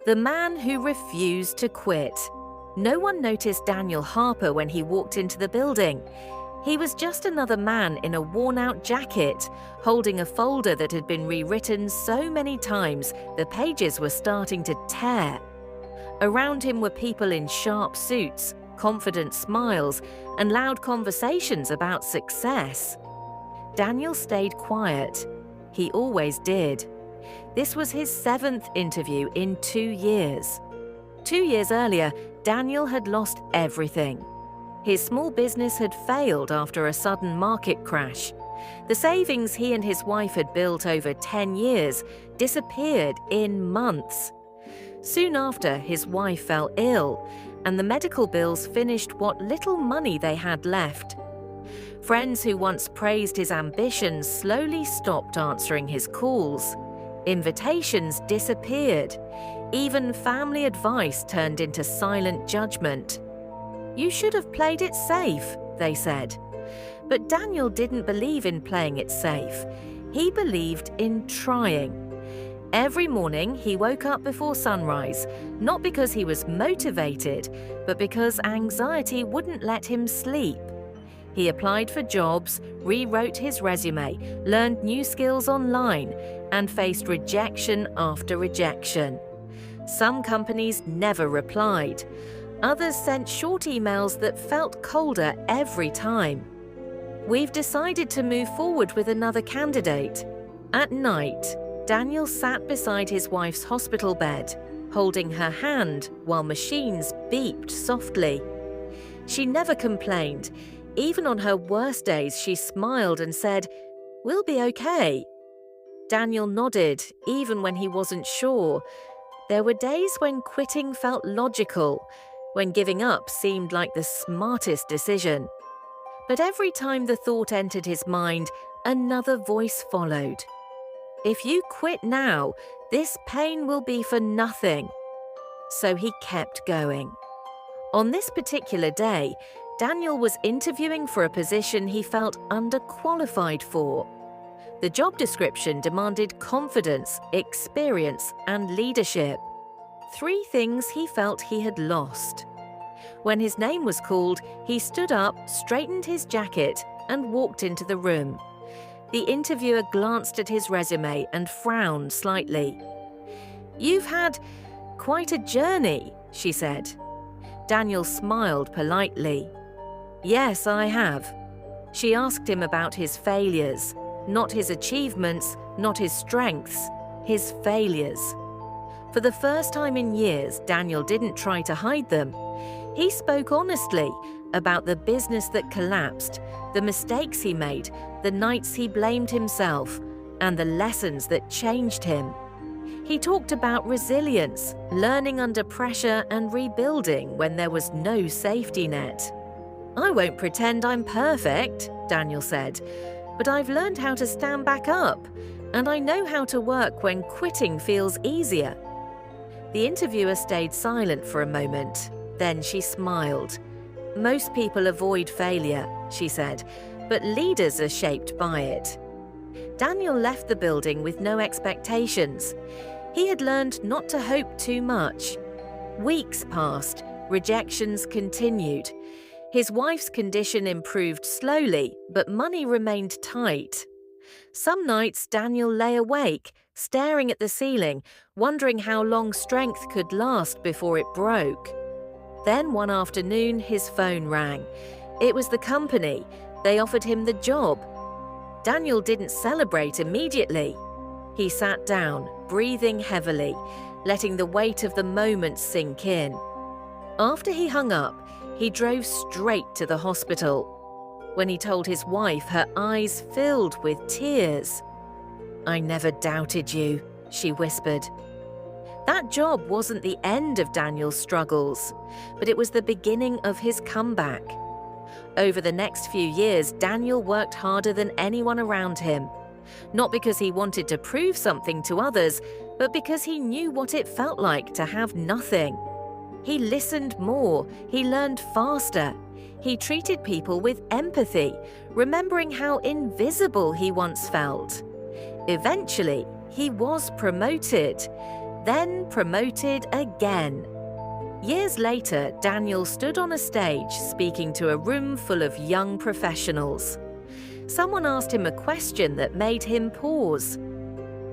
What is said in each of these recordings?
The man who refused to quit. No one noticed Daniel Harper when he walked into the building. He was just another man in a worn-out jacket, holding a folder that had been rewritten so many times the pages were starting to tear. Around him were people in sharp suits, confident smiles, and loud conversations about success. Daniel stayed quiet. He always did. This was his 7th interview in 2 years. 2 years earlier, Daniel had lost everything. His small business had failed after a sudden market crash. The savings he and his wife had built over 10 years disappeared in months. Soon after, his wife fell ill, and the medical bills finished what little money they had left. Friends who once praised his ambitions slowly stopped answering his calls. Invitations disappeared. Even family advice turned into silent judgment. "You should have played it safe," they said. But Daniel didn't believe in playing it safe. He believed in trying. Every morning, he woke up before sunrise, not because he was motivated, but because anxiety wouldn't let him sleep. He applied for jobs, rewrote his resume, learned new skills online, and faced rejection after rejection. Some companies never replied. Others sent short emails that felt colder every time. "We've decided to move forward with another candidate." At night, Daniel sat beside his wife's hospital bed, holding her hand while machines beeped softly. She never complained. Even on her worst days, she smiled and said, "We'll be okay." Daniel nodded, even when he wasn't sure. There were days when quitting felt logical, when giving up seemed like the smartest decision. But every time the thought entered his mind, another voice followed. "If you quit now, this pain will be for nothing." So he kept going. On this particular day, Daniel was interviewing for a position he felt underqualified for. The job description demanded confidence, experience, and leadership. 3 things he felt he had lost. When his name was called, he stood up, straightened his jacket, and walked into the room. The interviewer glanced at his resume and frowned slightly. "You've had quite a journey," she said. Daniel smiled politely. "Yes, I have." She asked him about his failures, not his achievements, not his strengths, his failures. For the first time in years, Daniel didn't try to hide them. He spoke honestly about the business that collapsed, the mistakes he made, the nights he blamed himself, and the lessons that changed him. He talked about resilience, learning under pressure, and rebuilding when there was no safety net. "I won't pretend I'm perfect," Daniel said, "but I've learned how to stand back up, and I know how to work when quitting feels easier." The interviewer stayed silent for a moment. Then she smiled. "Most people avoid failure," she said, "but leaders are shaped by it." Daniel left the building with no expectations. He had learned not to hope too much. Weeks passed. Rejections continued. His wife's condition improved slowly, but money remained tight. Some nights Daniel lay awake, staring at the ceiling, wondering how long strength could last before it broke. Then one afternoon, his phone rang. It was the company. They offered him the job. Daniel didn't celebrate immediately. He sat down, breathing heavily, letting the weight of the moment sink in. After he hung up, he drove straight to the hospital. When he told his wife, her eyes filled with tears. "I never doubted you," she whispered. That job wasn't the end of Daniel's struggles, but it was the beginning of his comeback. Over the next few years, Daniel worked harder than anyone around him. Not because he wanted to prove something to others, but because he knew what it felt like to have nothing. He listened more, he learned faster. He treated people with empathy, remembering how invisible he once felt. Eventually, he was promoted. then promoted again. Years later, Daniel stood on a stage speaking to a room full of young professionals. Someone asked him a question that made him pause.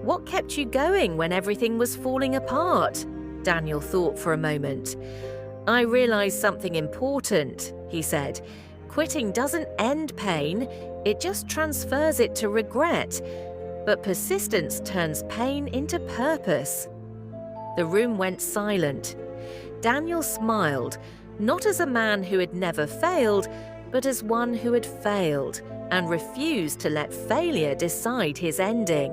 "What kept you going when everything was falling apart?" Daniel thought for a moment. "I realized something important," he said. "Quitting doesn't end pain, it just transfers it to regret. But persistence turns pain into purpose." The room went silent. Daniel smiled, not as a man who had never failed, but as one who had failed and refused to let failure decide his ending.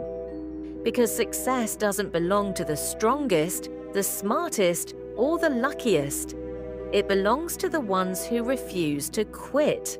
Because success doesn't belong to the strongest, the smartest, or the luckiest. It belongs to the ones who refuse to quit.